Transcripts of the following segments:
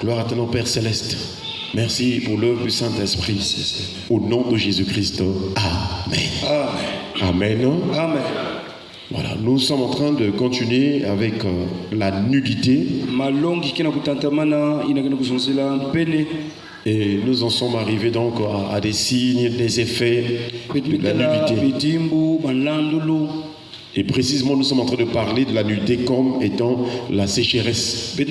Gloire à ton Père Céleste. Merci pour l'œuvre du Saint-Esprit. Au nom de Jésus-Christ. Amen. Amen. Amen. Voilà, nous sommes en train de continuer avec la nudité. Et nous en sommes arrivés donc à des signes, des effets de la nudité. Et précisément, nous sommes en train de parler de la nudité comme étant la sécheresse. C'est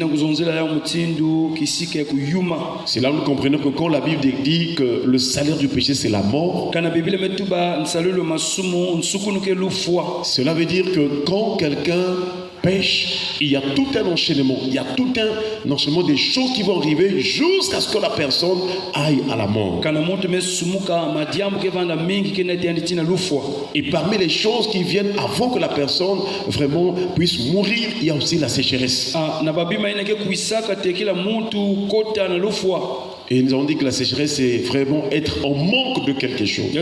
là où nous comprenons que quand la Bible dit que le salaire du péché c'est la mort, cela veut dire que quand quelqu'un pêche, il y a tout un enchaînement, il y a tout un enchaînement des choses qui vont arriver jusqu'à ce que la personne aille à la mort. Et parmi les choses qui viennent avant que la personne vraiment puisse mourir, il y a aussi la sécheresse. Et nous avons dit que la sécheresse, c'est vraiment être en manque de quelque chose.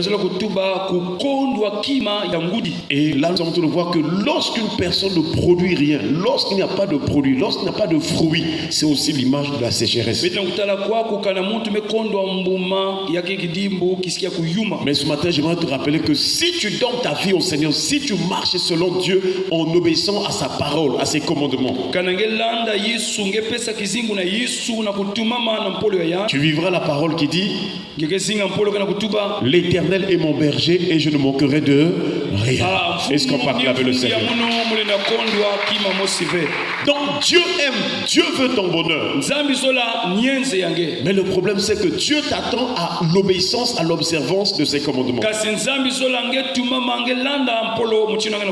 Et là, nous avons voir que lorsqu'une personne ne produit rien, lorsqu'il n'y a pas de produit, lorsqu'il n'y a pas de fruit, c'est aussi l'image de la sécheresse. Mais ce matin, j'aimerais te rappeler que si tu donnes ta vie au Seigneur, si tu marches selon Dieu en obéissant à sa parole, à ses commandements, tu vivras la parole qui dit l'Éternel est mon berger et je ne manquerai de rien. Est-ce qu'on peut acclamer le Seigneur? Donc Dieu aime, Dieu veut ton bonheur. Mais le problème c'est que Dieu t'attend à l'obéissance, à l'observance de ses commandements.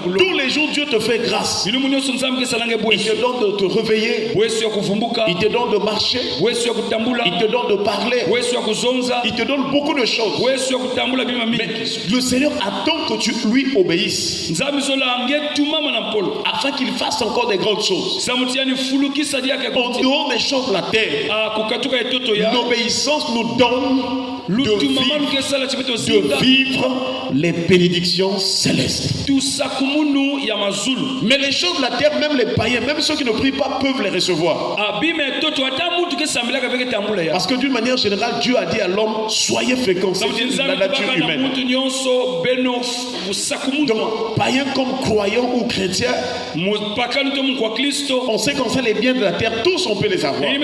Tous les jours Dieu te fait grâce. Il te donne de te réveiller. Il te donne de marcher. Il te donne de parler. Il te donne beaucoup de choses. Mais le Seigneur attend que tu lui obéisses afin qu'il fasse encore des grandes choses. En dehors des choses de la terre, l'obéissance nous donne de vivre les bénédictions célestes. Mais les choses de la terre, même les païens, même ceux qui ne prient pas, peuvent les recevoir. Parce que d'une manière générale, Dieu a dit à l'homme, soyez fréquents. C'est la nature humaine. Donc, païens comme croyants ou chrétiens, on sait qu'on sait les biens de la terre, tous on peut les avoir. Mais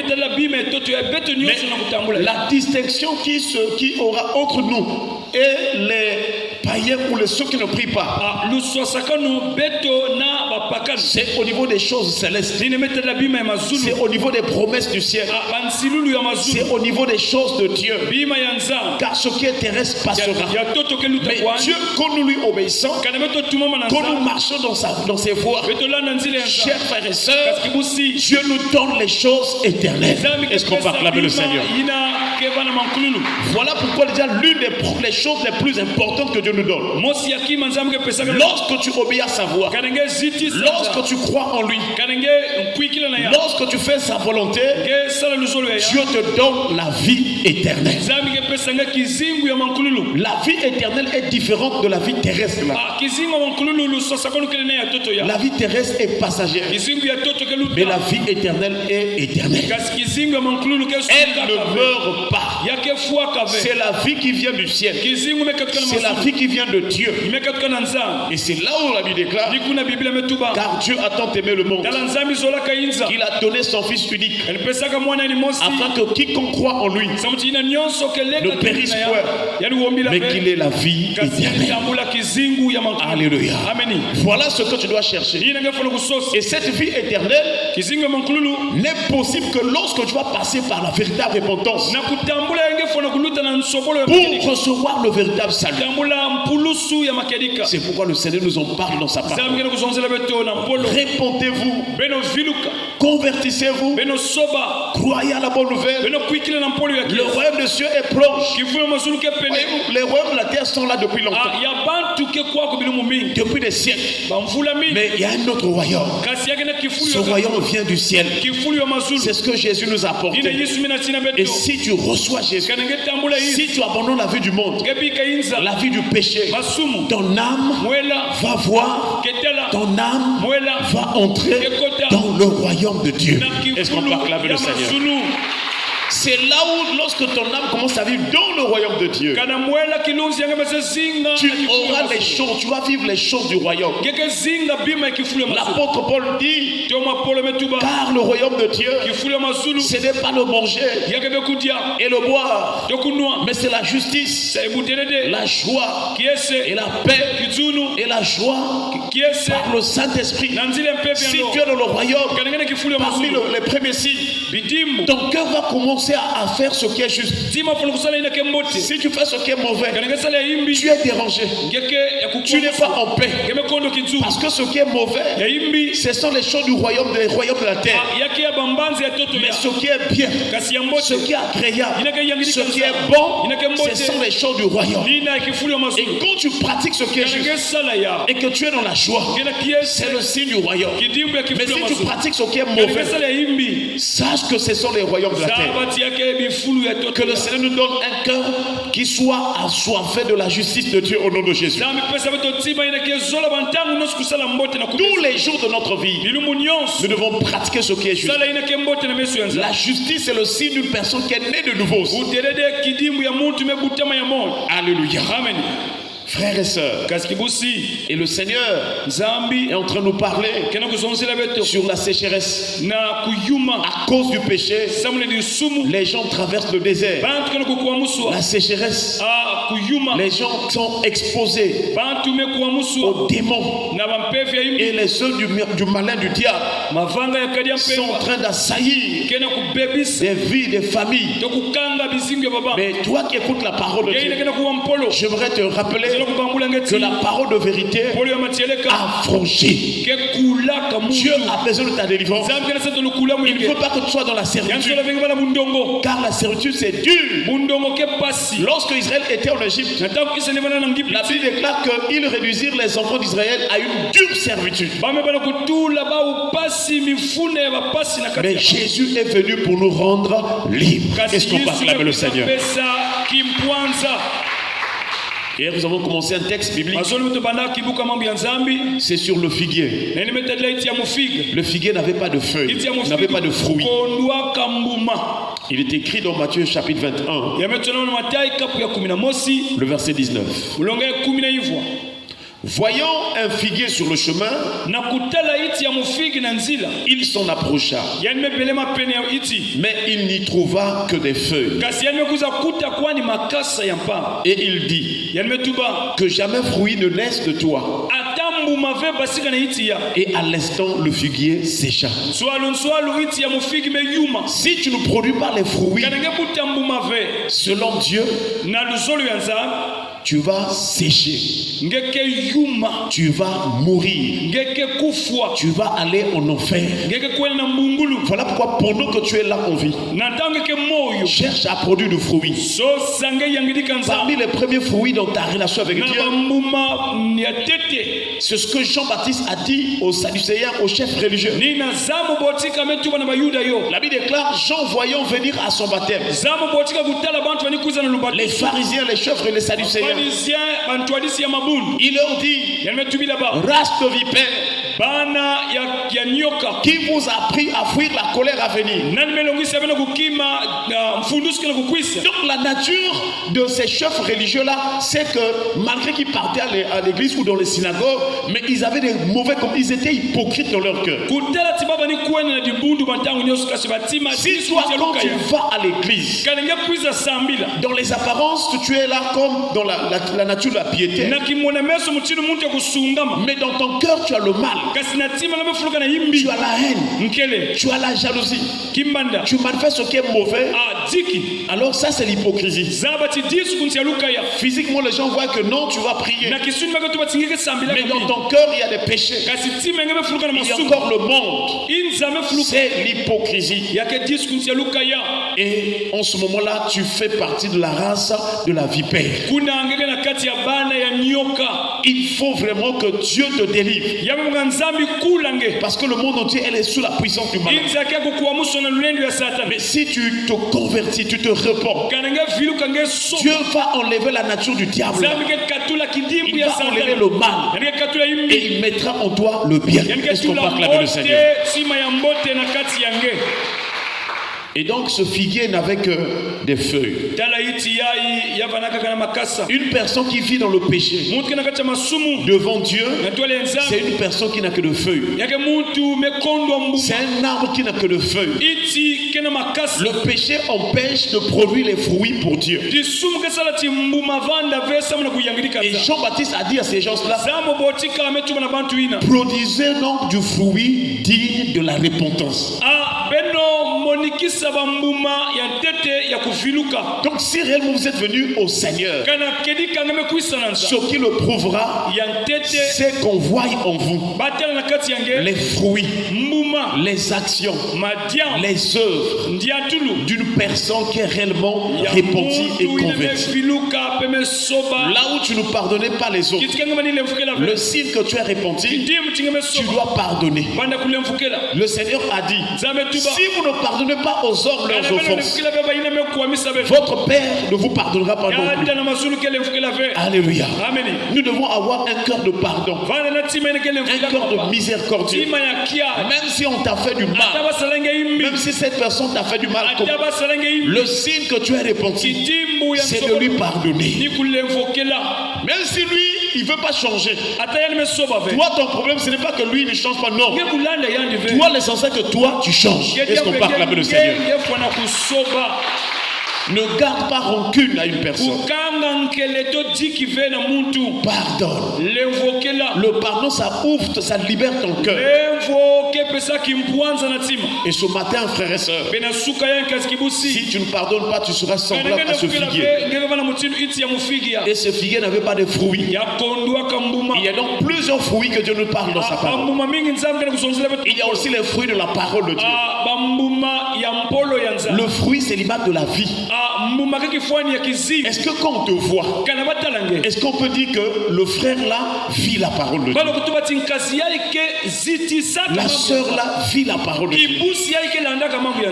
la distinction qui aura entre nous et les païens ou les ceux qui ne prient pas, c'est au niveau des choses célestes. C'est au niveau des promesses du ciel. C'est au niveau des choses de Dieu. Car ce qui est terrestre passera. Mais Dieu, quand nous lui obéissons, quand nous marchons dans ses voies, chers frères et sœurs, Dieu nous donne les choses éternelles. Est-ce qu'on peut acclamer le Seigneur? Voilà pourquoi déjà l'une des choses les plus importantes que Dieu nous donne. Lorsque tu obéis à sa voix, lorsque tu crois en lui, lorsque tu fais sa volonté, Dieu te donne la vie éternelle. La vie éternelle est différente de la vie terrestre. La vie terrestre est passagère, mais la vie éternelle est éternelle. Elle ne meurt pas. C'est la vie qui vient du ciel. C'est la vie qui vient de Dieu. Et c'est là où la Bible déclare, car Dieu a tant aimé le monde qu'il a donné son Fils unique, afin que quiconque croit en lui ne périsse point, mais qu'il ait la vie éternelle. Alléluia. Voilà ce que tu dois chercher. Et cette vie éternelle n'est possible que lorsque tu vas passer par la véritable repentance pour recevoir le véritable salut. C'est pourquoi le Seigneur nous en parle dans sa parole. Répentez-vous, convertissez-vous, croyez à la bonne nouvelle. Le royaume de Dieu est proche. Les royaumes de la terre sont là depuis longtemps, depuis des siècles. Mais il y a un autre royaume. Ce royaume vient du ciel. C'est ce que Jésus nous a apporté. Et si tu reçois Jésus, si tu abandonnes la vie du monde, la vie du péché, ton âme va voir, ton âme va entrer dans le royaume de Dieu. Est-ce qu'on peut acclamer le Seigneur? C'est là où, lorsque ton âme commence à vivre dans le royaume de Dieu, tu auras les choses, tu vas vivre les choses du royaume. L'apôtre Paul dit, car le royaume de Dieu, ce n'est pas le manger et le boire, mais c'est la justice, la joie et la paix et la joie par le Saint-Esprit. Si tu es dans le royaume, parmi les premiers signes, ton cœur va commencer à faire ce qui est juste. Si tu fais ce qui est mauvais, tu es dérangé, tu n'es pas en paix, parce que ce qui est mauvais, ce sont les choses du royaume, des royaumes de la terre. Mais ce qui est bien, ce qui est agréable, ce qui est bon, ce sont les choses du royaume. Et quand tu pratiques ce qui est juste et que tu es dans la joie, c'est le signe du royaume. Mais si tu pratiques ce qui est mauvais, sache que ce sont les royaumes de la terre. Que le Seigneur nous donne un cœur qui soit assoiffé de la justice de Dieu au nom de Jésus. Tous les jours de notre vie, nous devons pratiquer ce qui est juste. La justice est le signe d'une personne qui est née de nouveau. Alléluia. Amen. Frères et sœurs, et le Seigneur est en train de nous parler sur la sécheresse. À cause du péché, les gens traversent le désert. La sécheresse, les gens sont exposés aux démons. Et les œuvres du malin du diable sont en train d'assaillir des vies, des familles. Mais toi qui écoutes la parole de Dieu, j'aimerais te rappeler que la parole de vérité a franchi. Dieu a besoin de ta délivrance. Il ne veut pas que tu sois dans la servitude, car la servitude c'est dur. Lorsque Israël était en Égypte, la Bible déclare qu'ils réduisirent les enfants d'Israël à une dure servitude. Mais Jésus est venu pour nous rendre libres. Est-ce qu'on peut acclamer le Seigneur? Et nous avons commencé un texte biblique. C'est sur le figuier. Le figuier n'avait pas de feuilles, n'avait pas de fruits. Il est écrit dans Matthieu chapitre 21, le verset 19. Voyant un figuier sur le chemin, il s'en approcha, mais il n'y trouva que des feuilles. Et il dit, que jamais fruit ne naisse de toi. Et à l'instant, le figuier sécha. Si tu ne produis pas les fruits selon Dieu, tu vas sécher, tu vas mourir, tu vas aller en enfer. Voilà pourquoi pendant que tu es là en vie, cherche à produire du fruit. Parmi les premiers fruits dans ta relation avec Dieu, c'est ce que Jean-Baptiste a dit aux Sadducéens, aux chefs religieux. La Bible déclare, Jean voyant venir à son baptême les pharisiens, les chefs et les Sadducéens, il leur dit, race de vipères, qui vous a appris à fuir la colère à venir. Donc la nature de ces chefs religieux là, c'est que malgré qu'ils partaient à l'église ou dans les synagogues, mais ils avaient des mauvais, comme ils étaient hypocrites dans leur cœur. Si toi quand tu vas à l'église, dans les apparences tu es là comme dans la nature de la piété, mais dans ton cœur tu as le mal, tu as la haine, tu as la jalousie, tu manifestes ce qui est mauvais. Alors ça c'est l'hypocrisie. Physiquement les gens voient que non, tu vas prier, mais dans ton cœur il y a des péchés, il y a encore le monde. C'est l'hypocrisie. Et en ce moment-là tu fais partie de la race de la vipère. Il faut vraiment que Dieu te délivre, parce que le monde entier est sous la puissance du mal. Mais si tu te convertis, tu te repens, Dieu va enlever la nature du diable. Il va enlever le mal et il mettra en toi le bien. Est-ce qu'on peut acclamer le Seigneur? Et donc ce figuier n'avait que des feuilles. Une personne qui vit dans le péché devant Dieu, c'est une personne qui n'a que de feuilles. C'est un arbre qui n'a que de feuilles. Le péché empêche de produire les fruits pour Dieu. Et Jean-Baptiste a dit à ces gens-là, produisez donc du fruit digne de la repentance. Donc si réellement vous êtes venu au Seigneur, ce qui le prouvera, c'est qu'on voit en vous les fruits, les actions, les œuvres d'une personne qui est réellement repentie et convertie. Là où tu ne pardonnais pas les autres, le signe que tu es repenti, tu dois pardonner. Le Seigneur a dit, si vous ne pardonnez pas aux hommes leurs offenses, votre Père ne vous pardonnera pas non plus. Alléluia. Nous devons avoir un cœur de pardon, un cœur de miséricordieux. Même si on t'a fait du mal, même si cette personne t'a fait du mal, le signe que tu es repenti, c'est de lui pardonner. Même si lui, il ne veut pas changer. Toi, ton problème, ce n'est pas que lui ne change pas, non. Toi, l'essentiel que toi, tu changes. Est-ce qu'on peut acclamer le Seigneur? Ne garde pas rancune à une personne. Pardonne. Le pardon, ça ouvre, ça libère ton cœur. Et ce matin, frères et sœurs, si tu ne pardonnes pas, tu seras semblable à ce figuier. Et ce figuier n'avait pas de fruits. Il y a donc plusieurs fruits que Dieu nous parle dans sa parole. Il y a aussi les fruits de la parole de Dieu. Le fruit, c'est l'image de la vie. Est-ce que quand on te voit, est-ce qu'on peut dire que le frère là vit la parole de Dieu? La sœur là vit la parole de Dieu.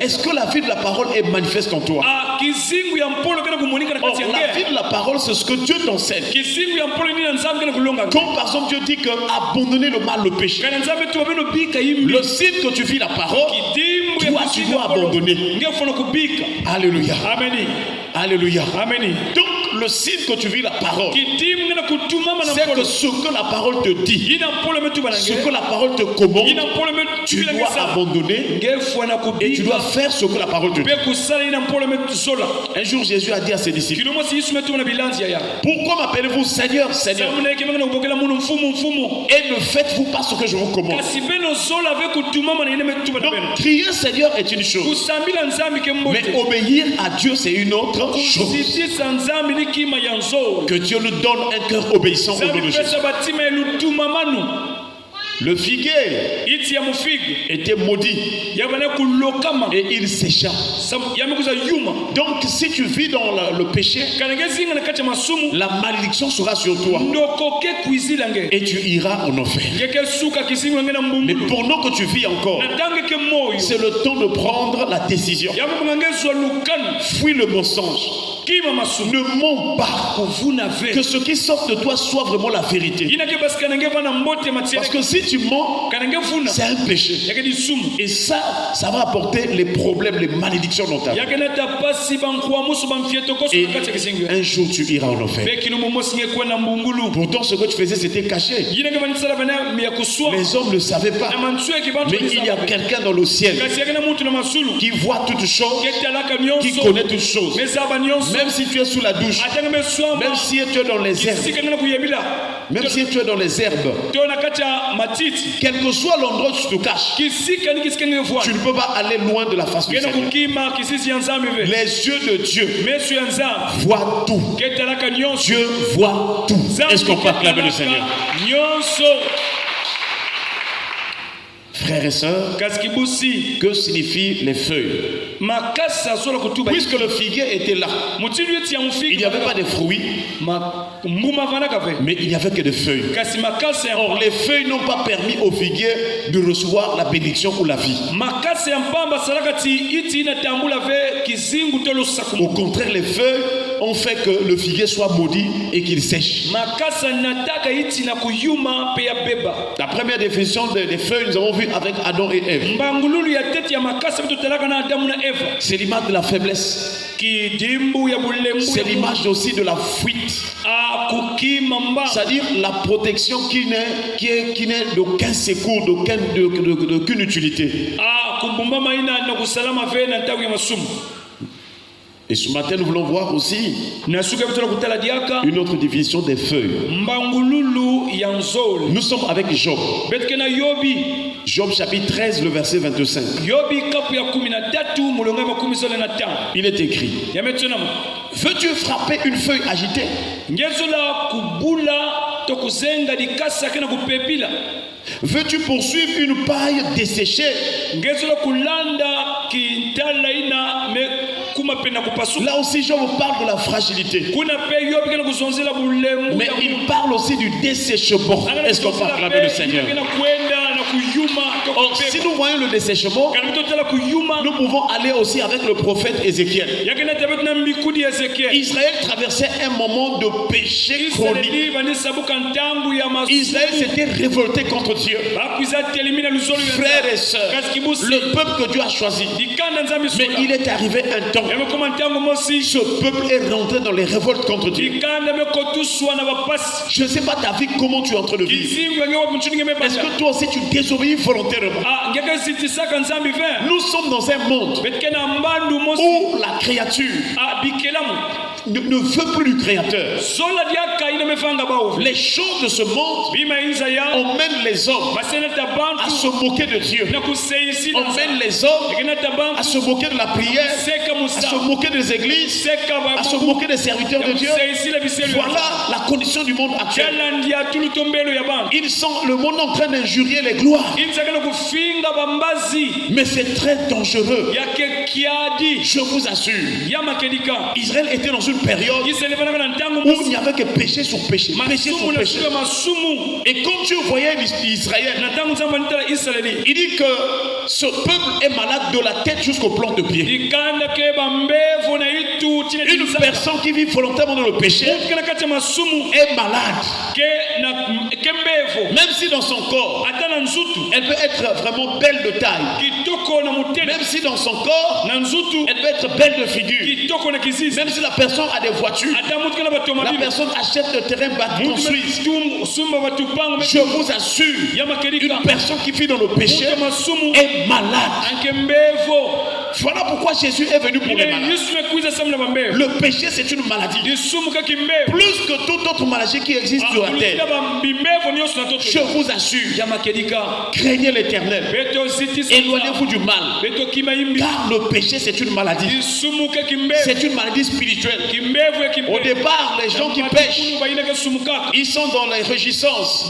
Est-ce que la vie de la parole est manifeste en toi? Or, la vie de la parole, c'est ce que Dieu t'enseigne. Comme par exemple Dieu dit que abandonner le mal, le péché. Le signe que tu vis la parole, toi tu dois abandonner. Alléluia. Amen. Alléluia. Amen. Donc le signe que tu vis la parole, c'est que ce que la parole te dit, ce que la parole te commande, tu dois abandonner et tu dois faire ce que la parole te dit. Un jour Jésus a dit à ses disciples, pourquoi m'appelez-vous Seigneur, Seigneur, et ne faites-vous pas ce que je vous commande? Donc crier Seigneur est une chose, mais obéir à Dieu c'est une autre chose. Que Dieu nous donne un cœur obéissant au nom de Jésus. Le figuier était maudit et il sécha. Donc si tu vis dans le péché, la malédiction sera sur toi et tu iras en enfer. Mais pendant que tu vis encore, c'est le temps de prendre la décision. Fuis le mensonge. Ne mens pas, que ce qui sort de toi soit vraiment la vérité. Parce que si tu mens, c'est un péché. Et ça va apporter les problèmes, les malédictions dans ta vie. Et un jour tu iras en enfer. Pourtant ce que tu faisais c'était caché. Les hommes ne savaient pas. Mais il y a quelqu'un dans le ciel qui voit toutes choses, qui connaît toutes choses. Même si tu es sous la douche, même si tu es dans les herbes, même si tu es dans les herbes, quel que soit l'endroit où tu te caches, tu ne peux pas aller loin de la face du Seigneur. Les yeux de Dieu voient tout. Dieu voit tout. Est-ce qu'on peut acclamer le Seigneur? Frères et sœurs, que signifient les feuilles? Puisque le figuier était là, il n'y avait pas de fruits, mais il n'y avait que des feuilles. Or, les feuilles n'ont pas permis au figuier de recevoir la bénédiction ou la vie. Au contraire, les feuilles ont fait que le figuier soit maudit et qu'il sèche. La première définition des feuilles, nous avons vu avec Adam et Ève. C'est l'image de la faiblesse. C'est l'image aussi de la fuite. C'est-à-dire la protection qui n'est d'aucun secours, d'aucune utilité. Et ce matin, nous voulons voir aussi une autre définition des feuilles. Nous sommes avec Job. Job chapitre 13, le verset 25. Il est écrit: veux-tu frapper une feuille agitée? Veux-tu poursuivre une paille desséchée? Là aussi, Job parle de la fragilité. Mais il parle aussi du dessèchement. Est-ce qu'on peut acclamer le Seigneur? Or, si nous voyons le dessèchement, nous pouvons aller aussi avec le prophète Ézéchiel. Israël traversait un moment de péché chronique. Israël s'était révolté contre Dieu. Frères et sœurs, le peuple que Dieu a choisi, mais il est arrivé un temps, ce peuple est rentré dans les révoltes contre Dieu. Je ne sais pas ta vie, comment tu es en train de vivre. Est-ce que toi aussi tu désobéis volontairement? Nous sommes dans un monde où la créature ne veut plus du créateur. Les choses de ce monde emmènent les hommes à se moquer de Dieu, emmènent les hommes à se moquer de la prière, à se moquer des églises, à se moquer des serviteurs de Dieu. Voilà la condition du monde actuel. Le monde est en train d'injurier les gloires. Mais c'est très dangereux. Je vous assure, Israël était dans une période où il n'y avait que péché sur péché, péché sur péché. Et quand Dieu voyait Israël, il dit que ce peuple est malade de la tête jusqu'au plan de pied. Une personne qui vit volontairement dans le péché est malade. Même si dans son corps, elle peut être vraiment belle de taille. Même si dans son corps, elle peut être belle de figure. Même si la personne a des voitures, la personne achète le terrain construit. Je vous assure, une personne qui vit dans le péché est malade. Voilà pourquoi Jésus est venu pour les malades. Le péché, c'est une maladie. Plus que toute autre maladie qui existe sur la terre. Je vous assure, craignez l'Éternel. Éloignez-vous du mal. Car le péché, c'est une maladie. C'est une maladie spirituelle. Au départ, les gens qui pêchent, ils sont dans les réjouissances.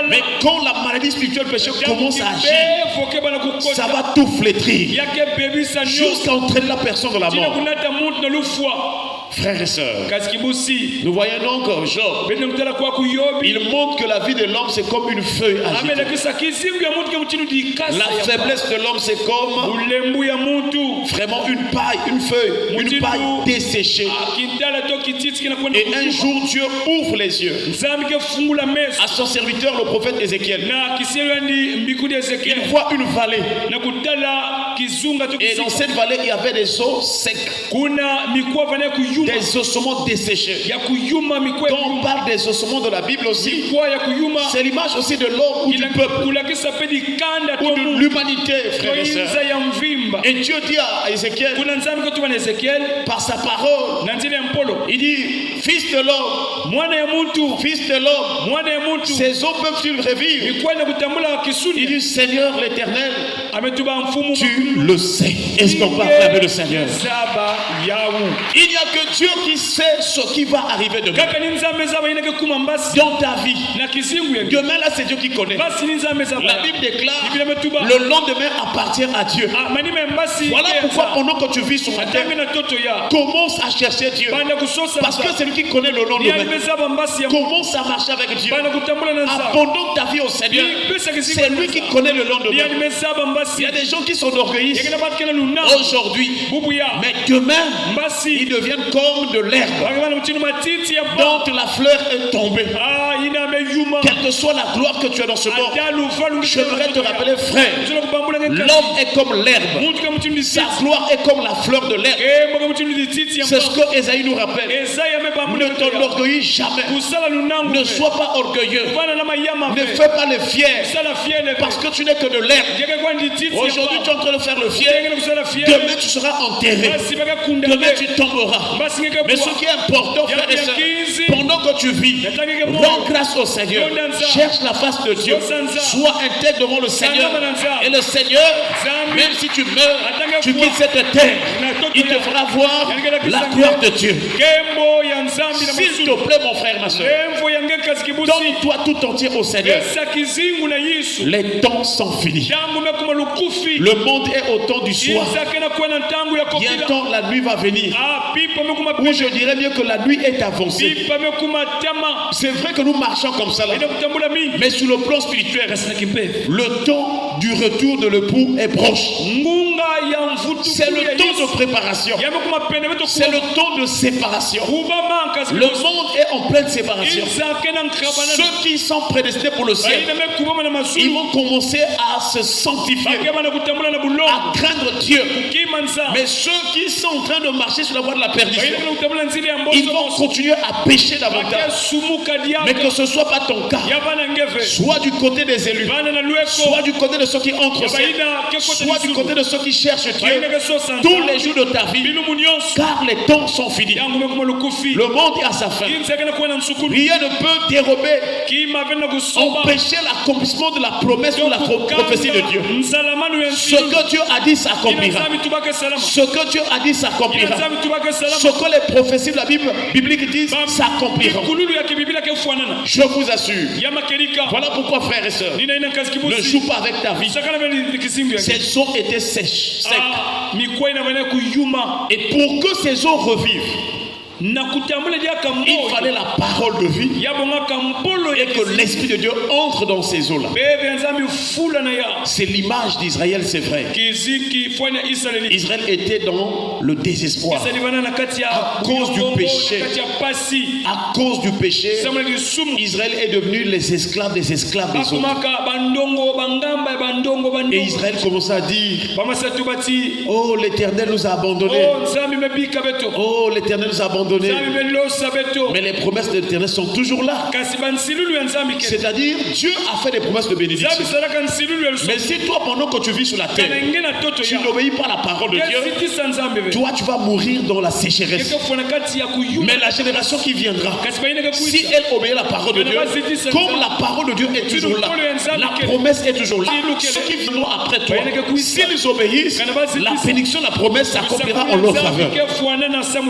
Mais quand la maladie spirituelle péché commence à agir, ça va tout flétrir jusqu'à entraîner la personne dans la mort. Frères et sœurs, nous voyons donc Job. Il montre que la vie de l'homme c'est comme une feuille agitée. La faiblesse de l'homme c'est comme vraiment une paille, une paille desséchée. Et un jour Dieu ouvre les yeux à son serviteur le prophète Ézéchiel. Il voit une vallée. Et dans cette vallée il y avait des eaux secs, des ossements desséchés. Quand on parle des ossements de la Bible aussi, c'est l'image aussi de l'homme ou du peuple ou de l'humanité, frères et sœurs. Et Dieu dit à Ézéchiel par sa parole, il dit: fils de l'homme, fils de l'homme, ces eaux peuvent-ils revivre? Il dit: Seigneur l'Éternel, tu le sais. Est-ce qu'on peut acclamer le Seigneur? Il n'y a que Dieu qui sait ce qui va arriver demain dans ta vie. Demain là c'est Dieu qui connaît. La Bible déclare le lendemain appartient à Dieu. Voilà pourquoi pendant que tu vis sur la terre, terre, commence à chercher Dieu. Parce que c'est lui qui connaît le lendemain. Commence à marcher avec Dieu. Abandonne ta vie au Seigneur. C'est lui qui connaît le lendemain. Il y a des gens qui sont orgueilleux aujourd'hui, mais demain, ils deviennent comme de l'herbe dont la fleur est tombée. Quelle que soit la gloire que tu as dans ce monde, je voudrais te rappeler, frère, l'homme est comme l'herbe. Sa gloire est comme la fleur de l'herbe. C'est ce que Ésaïe nous rappelle. Ne t'enorgueillis jamais. Ne sois pas orgueilleux. Ne fais pas le fier. Parce que tu n'es que de l'herbe. Aujourd'hui, tu es en train de faire le fier. Demain, tu seras enterré. Demain, tu tomberas. Mais ce qui est important, frère et sœur, pendant que tu vis, rends grâce au Seigneur. Cherche la face de Dieu. Sois intègre devant le Seigneur. Et le Seigneur, même si tu meurs, tu quittes cette terre, il te fera voir la gloire de Dieu. S'il te plaît, mon frère, ma soeur, donne-toi tout entier au Seigneur. Les temps sont finis. Le monde est au temps du soir. Bientôt la nuit va venir. Ou je dirais mieux que la nuit est avancée. C'est vrai que nous marchons comme ça là. Mais sur le plan spirituel, le temps du retour de l'époux est proche. C'est le temps de préparation. C'est le temps de séparation. Le monde est en pleine séparation. Ceux qui sont prédestinés pour le ciel, ils vont commencer à se sanctifier, à craindre Dieu. Mais ceux qui sont en train de marcher sur la voie de la perdition, ils vont continuer à pécher davantage. Mais que ce ne soit pas ton cas. Soit du côté des élus, soit du côté de ceux qui entrent au ciel, soit du côté de ceux qui cherchent Dieu tous les jours de ta vie, car les temps sont finis. Le monde est à sa fin. Rien ne peut dérober, empêcher l'accomplissement de la promesse ou la prophétie de Dieu. Ce que Dieu a dit s'accomplira. Ce que Dieu a dit s'accomplira. Ce que les prophéties de la Bible biblique disent s'accomplira. Je vous assure. Voilà pourquoi, frères et sœurs, ne joue pas avec ta vie. Ces eaux étaient sèches, secs. Et pour que ces eaux revivent, il fallait la parole de vie et que l'Esprit de Dieu entre dans ces eaux-là. C'est l'image d'Israël, c'est vrai. Israël était dans le désespoir à cause du péché. À cause du péché, Israël est devenu les esclaves des esclaves des autres. Et Israël commença à dire: oh, l'Éternel nous a abandonnés. Oh, l'Éternel nous a abandonnés. Mais les promesses de l'Éternel sont toujours là. C'est-à-dire, Dieu a fait des promesses de bénédiction. Mais si toi, pendant que tu vis sur la terre, tu n'obéis pas à la parole de Dieu, toi, tu vas mourir dans la sécheresse. Mais la génération qui viendra, si elle obéit à la parole de Dieu, comme la parole de Dieu est toujours là, la promesse est toujours là, ceux qui viendront après toi, s'ils obéissent, la bénédiction, la promesse s'accomplira en leur faveur.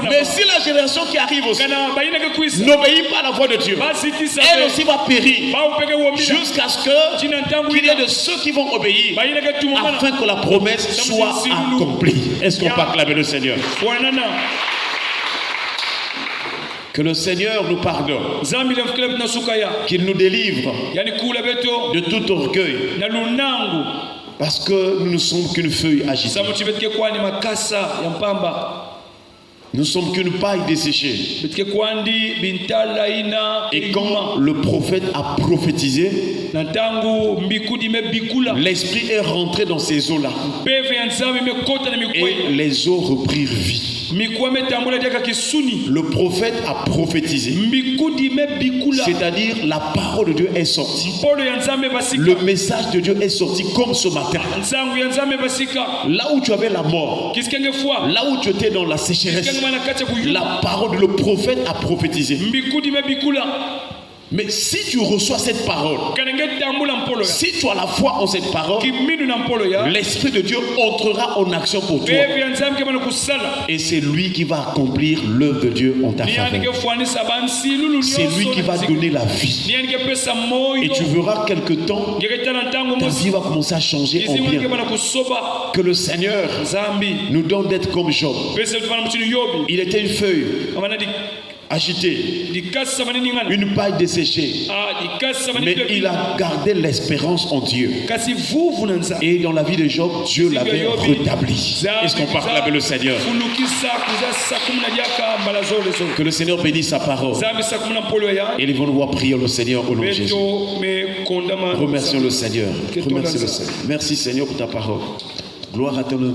Mais si la génération qui arrive aussi n'obéit pas à la voix de Dieu, elle aussi va périr jusqu'à ce qu'il y ait de ceux qui vont obéir afin que la promesse soit accomplie. Est-ce qu'on peut acclamer le Seigneur? Que le Seigneur nous pardonne, qu'il nous délivre de tout orgueil, parce que nous ne sommes qu'une feuille agitée. Nous ne sommes qu'une paille desséchée. Et quand le prophète a prophétisé, l'Esprit est rentré dans ces eaux-là. Et les eaux reprirent vie. Le prophète a prophétisé. C'est-à-dire la parole de Dieu est sortie. Le message de Dieu est sorti comme ce matin. Là où tu avais la mort, là où tu étais dans la sécheresse, la parole, le prophète a prophétisé. Mais si tu reçois cette parole, si tu as la foi en cette parole, l'Esprit de Dieu entrera en action pour toi. Et c'est lui qui va accomplir l'œuvre de Dieu en ta faveur. C'est lui qui va donner la vie. Et tu verras quelque temps, ta vie va commencer à changer en bien. Que le Seigneur nous donne d'être comme Job. Il était une feuille agitée, une paille desséchée, mais il a gardé l'espérance en Dieu. Et dans la vie de Job, Dieu l'avait rétabli. Est-ce qu'on parle avec le Seigneur? Que le Seigneur bénisse sa parole. Et les vont prier le Seigneur au nom de Jésus. Remercions le Seigneur. Remercions le Seigneur. Merci Seigneur pour ta parole. Gloire à ton nom.